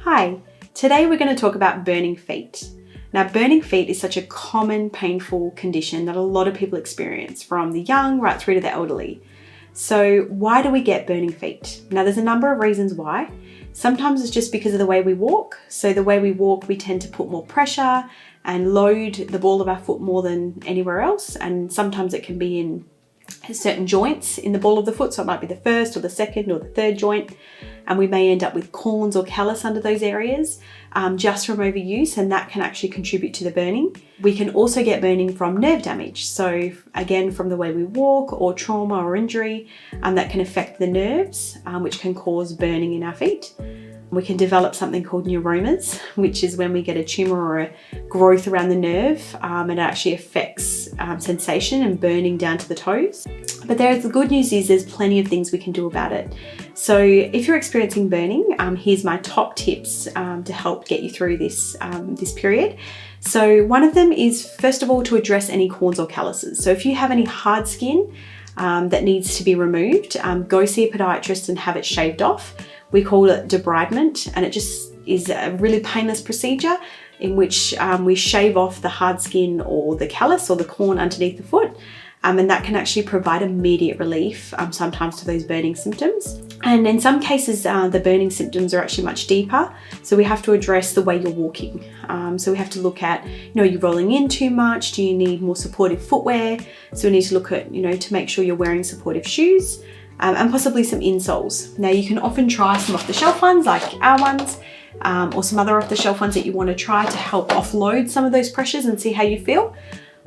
Hi, today we're going to talk about burning feet. Now, burning feet is such a common, painful condition that a lot of people experience, from the young right through to the elderly. So why do we get burning feet? Now, there's a number of reasons why. Sometimes it's just because of the way we walk. So the way we walk, we tend to put more pressure and load the ball of our foot more than anywhere else. And sometimes it can be in certain joints in the ball of the foot. So it might be the first or the second or the third joint. And we may end up with corns or callus under those areas just from overuse, and that can actually contribute to the burning. We can also get burning from nerve damage. So again, from the way we walk or trauma or injury, that can affect the nerves, which can cause burning in our feet. We can develop something called neuromas, which is when we get a tumor or a growth around the nerve, and it actually affects sensation and burning down to the toes. But the good news is there's plenty of things we can do about it. So if you're experiencing burning, here's my top tips to help get you through this period. So one of them is, first of all, to address any corns or calluses. So if you have any hard skin that needs to be removed, go see a podiatrist and have it shaved off. We call it debridement, and it just is a really painless procedure in which we shave off the hard skin or the callus or the corn underneath the foot. And that can actually provide immediate relief sometimes to those burning symptoms. And in some cases, the burning symptoms are actually much deeper. So we have to address the way you're walking. So we have to look at, are you rolling in too much? Do you need more supportive footwear? So we need to look at, to make sure you're wearing supportive shoes and possibly some insoles. Now you can often try some off-the-shelf ones like our ones, or some other off-the-shelf ones that you want to try to help offload some of those pressures and see how you feel.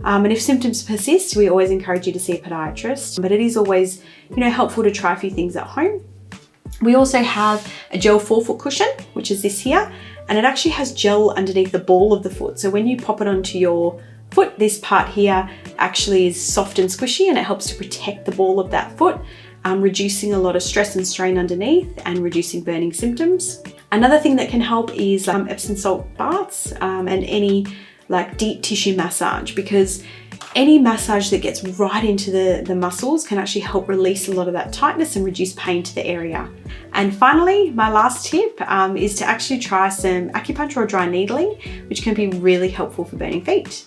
And if symptoms persist, we always encourage you to see a podiatrist, but it is always, helpful to try a few things at home. We also have a gel forefoot cushion, which is this here, and it actually has gel underneath the ball of the foot. So when you pop it onto your foot, this part here actually is soft and squishy, and it helps to protect the ball of that foot, reducing a lot of stress and strain underneath and reducing burning symptoms. Another thing that can help is Epsom salt baths and any deep tissue massage, because any massage that gets right into the muscles can actually help release a lot of that tightness and reduce pain to the area. And finally, my last tip is to actually try some acupuncture or dry needling, which can be really helpful for burning feet.